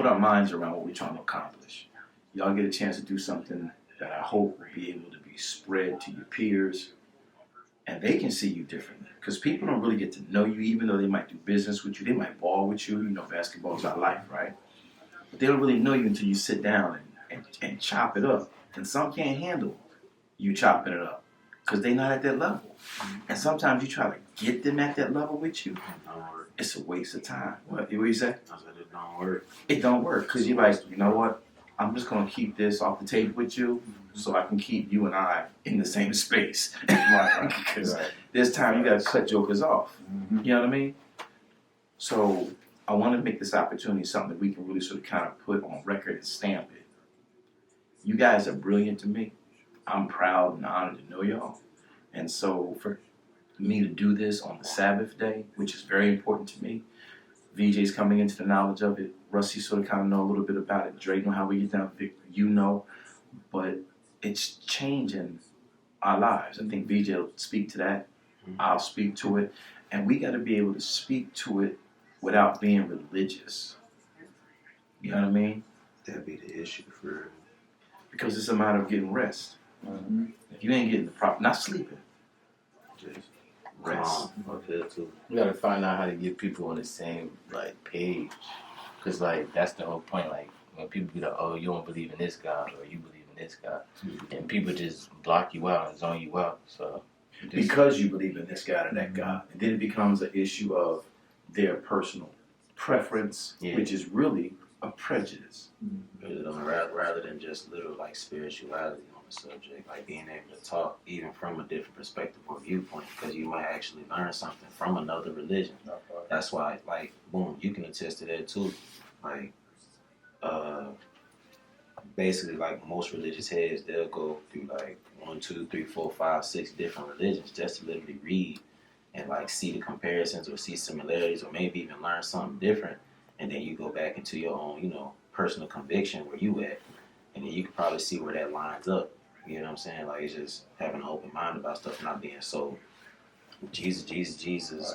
put our minds around what we're trying to accomplish. Y'all get a chance to do something that I hope will be able to be spread to your peers, and they can see you differently. Because people don't really get to know you, even though they might do business with you. They might ball with you. You know, basketball's our life, right? But they don't really know you until you sit down and chop it up. And some can't handle you chopping it up because they're not at that level. And sometimes you try to get them at that level with you. It's a waste of time. What you say? I said it don't work. It don't work because you're like, you know what? I'm just going to keep this off the table with you so I can keep you and I in the same space. Because this time you got to cut jokers off. You know what I mean? So I want to make this opportunity something that we can really sort of kind of put on record and stamp it. You guys are brilliant to me. I'm proud and honored to know y'all. And so for me to do this on the Sabbath day, which is very important to me, VJ's coming into the knowledge of it. Rusty sort of kind of know a little bit about it. Dre know how we get down. Vic, you know. But it's changing our lives. I think VJ will speak to that. I'll speak to it. And we got to be able to speak to it without being religious. You know what I mean? That'd be the issue for... Because it's a matter of getting rest. If you ain't getting the proper... Not sleeping. Just rest. We gotta find out how to get people on the same like page, cause like that's the whole point. Like when people be like, "Oh, you don't believe in this God," or "You believe in this God," and people just block you out and zone you out. So because you believe in this God or that God, and then it becomes an issue of their personal preference, which is really a prejudice. Rather than just little like spirituality on the subject, like being able to talk even from a different perspective or viewpoint, because you might actually learn something from another religion. That's why, like, boom, you can attest to that too. Like, basically, like most religious heads, they'll go through like 1, 2, 3, 4, 5, 6 different religions just to literally read and like see the comparisons or see similarities or maybe even learn something different. And then you go back into your own, you know, personal conviction where you at, and then you can probably see where that lines up. You know what I'm saying? Like, it's just having an open mind about stuff, not being so Jesus,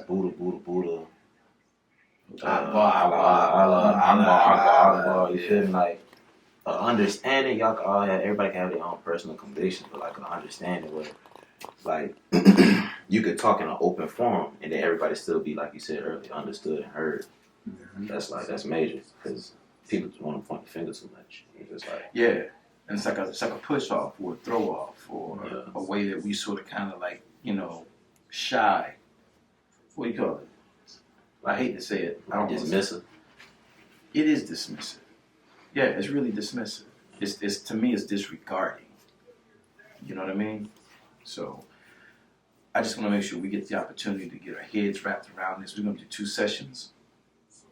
Buddha. Allah. You feel me? Like, understanding, y'all can all have, everybody can have their own personal convictions, but like an understanding where, like, you could talk in an open forum and then everybody still be, like you said earlier, understood and heard. That's major, because people just want to point the finger too much. It's just like, and it's like a push off or a throw off or a way that we sort of kind of like, you know, shy. What do you call it? I hate to say it. I don't dismissive. It is dismissive. Yeah, it's really dismissive. It's to me, it's disregarding. You know what I mean? So I just want to make sure we get the opportunity to get our heads wrapped around this. We're going to do 2 sessions.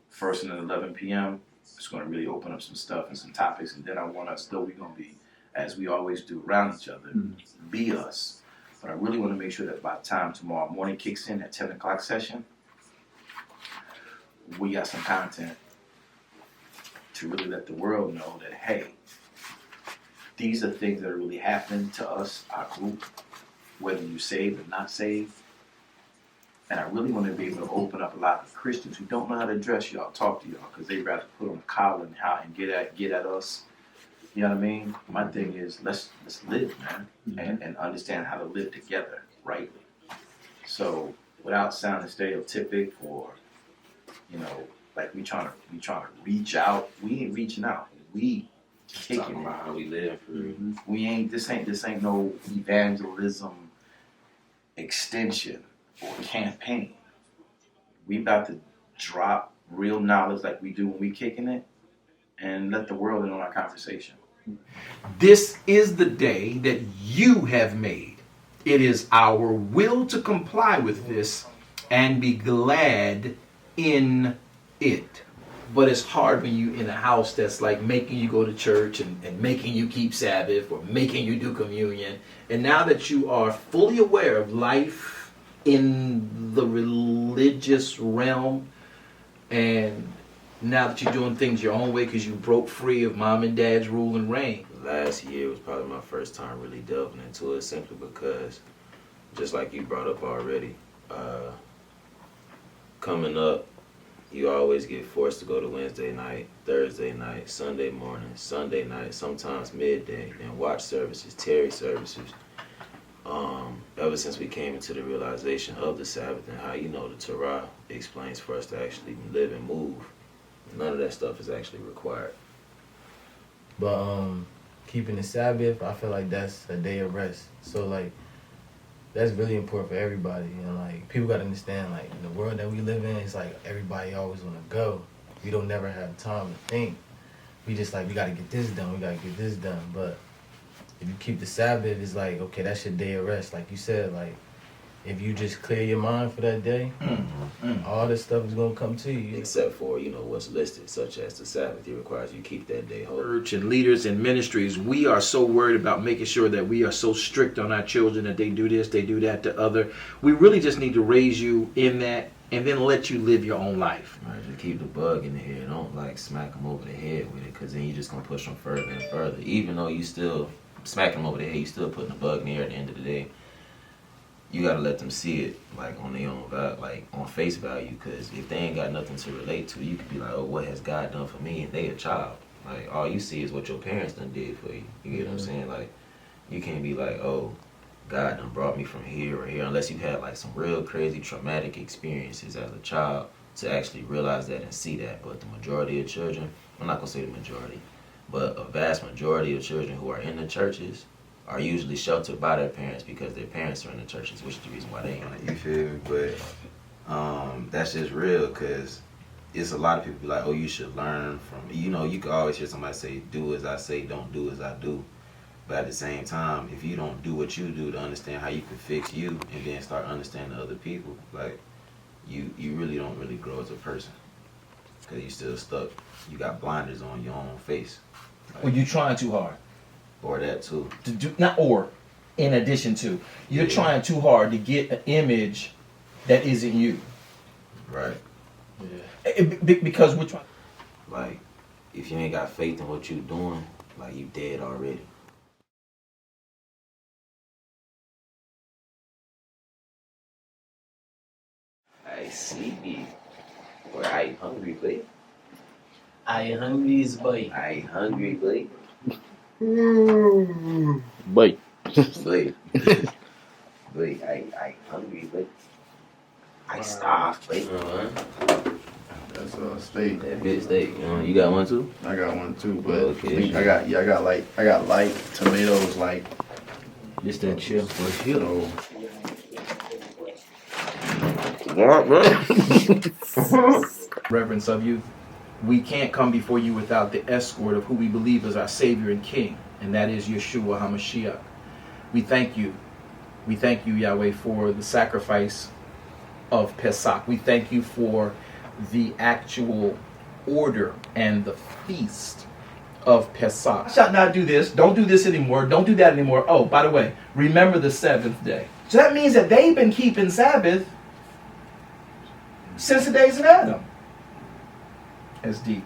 First and at 11 p.m. It's going to really open up some stuff and some topics, and then I want us, though we're going to be, as we always do, around each other, be us. But I really want to make sure that by the time tomorrow morning kicks in at 10 o'clock session, we got some content to really let the world know that, hey, these are things that are really happening to us, our group, whether you saved or not saved. And I really want to be able to open up a lot of Christians who don't know how to address y'all, talk to y'all, because they'd rather put on a collar and get at us. You know what I mean? My thing is, let's live, man, and understand how to live together rightly. So without sounding stereotypic or, you know, like we trying to reach out. We ain't reaching out. We talking about how we live. We ain't. This ain't no evangelism extension or campaign. We about to drop real knowledge like we do when we kicking it, and let the world in on our conversation. This is the day that you have made. It is our will to comply with this and be glad in it. But it's hard when you in a house that's like making you go to church and making you keep Sabbath or making you do communion. And now that you are fully aware of life in the religious realm, and now that you're doing things your own way because you broke free of mom and dad's rule and reign. Last year was probably my first time really delving into it, simply because, just like you brought up already, coming up, you always get forced to go to Wednesday night, Thursday night, Sunday morning, Sunday night, sometimes midday, and watch services, Terry services. Ever since we came into the realization of the Sabbath and how, the Torah explains for us to actually live and move, none of that stuff is actually required. But keeping the Sabbath, I feel like that's a day of rest. So like that's really important for everybody. And like people gotta understand, like in the world that we live in, it's like everybody always wanna go. We don't never have time to think. We just like we gotta get this done, we gotta get this done. But if you keep the Sabbath, it's like, okay, that's your day of rest. Like you said, like if you just clear your mind for that day, all this stuff is gonna come to you. Except for, what's listed, such as the Sabbath. It requires you keep that day holy. Church and leaders and ministries, we are so worried about making sure that we are so strict on our children that they do this, they do that, the other. We really just need to raise you in that and then let you live your own life. Right, just keep the bug in the head. Don't like smack them over the head with it, because then you're just gonna push them further and further. Even though you still smacking them over the head, you still putting the bug in the air at the end of the day. You gotta let them see it like on their own value, like on face value. Because if they ain't got nothing to relate to, you could be like, "Oh, what has God done for me?" And they a child. Like all you see is what your parents done did for you. You get what I'm saying? Like you can't be like, "Oh, God done brought me from here or here," unless you had like some real crazy traumatic experiences as a child to actually realize that and see that. But the majority of children, I'm not gonna say the majority, but a vast majority of children who are in the churches are usually sheltered by their parents because their parents are in the churches, which is the reason why they ain't. You feel me? But that's just real, because it's a lot of people be like, oh, you should learn from, you can always hear somebody say, do as I say, don't do as I do. But at the same time, if you don't do what you do to understand how you can fix you and then start understanding other people, like you really don't really grow as a person, because you still stuck. You got blinders on your own face. Or you trying too hard. Or that too. To do not or, in addition to, you're Yeah. trying too hard to get an image that isn't you. Right. Because we're trying. Like if you ain't got faith in what you doing, like you dead already. I sleepy. Or I hungry, boy. I ain't hungry as boy. I hungry, boy. Boy. Boy. Boy, I hungry, boy. I starved, boy. That's a steak. That big steak. You got one too? I got one too, but Okay. I got light tomatoes, like Just that chill. you know. What, bro? Reverence of you, we can't come before you without the escort of who we believe is our Savior and King, and that is Yeshua HaMashiach. We thank you. We thank you, Yahweh, for the sacrifice of Pesach. We thank you for the actual order and the feast of Pesach. I shall not do this. Don't do this anymore. Don't do that anymore. Oh, by the way, remember the seventh day. So that means that they've been keeping Sabbath since the days of Adam. That's deep.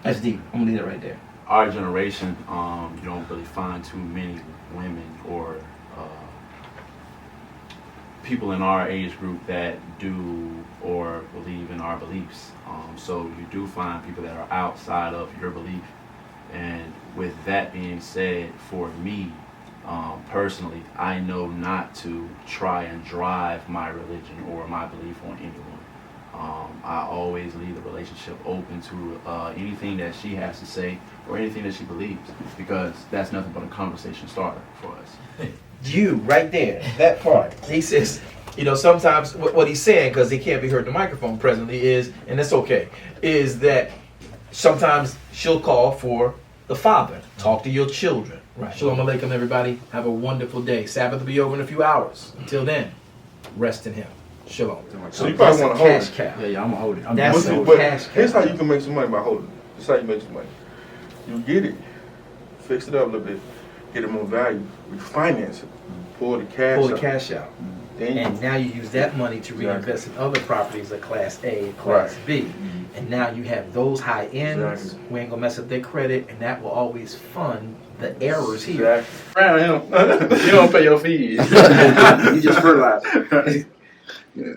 That's deep. I'm gonna leave it right there. Our generation, you don't really find too many women or people in our age group that do or believe in our beliefs. So you do find people that are outside of your belief. And with that being said, for me, personally, I know not to try and drive my religion or my belief on anyone. I always leave the relationship open to anything that she has to say or anything that she believes, because that's nothing but a conversation starter for us. You, right there, that part. He says, sometimes what he's saying, because he can't be heard in the microphone presently, is, and that's okay, is that sometimes she'll call for the father. Talk to your children. Right. Shalom Aleichem, everybody. Have a wonderful day. Sabbath will be over in a few hours. Until then, rest in him. Shalom. So you probably want to hold Cash it. cow. Yeah, I'm gonna hold it. That's But a but cash here's cow. how you can make some money by holding it. This is how you make some money. You get it, fix it up a little bit, get it more value, refinance it, pull the cash Pull the out. cash out. Then you, And now you use that money to reinvest in other properties of Class A, Class B. And now you have those high ends. Exactly. We ain't gonna mess up their credit, and that will always fund the errors here. exactly. Around him. You don't pay your fees. You just fertilize. Yeah.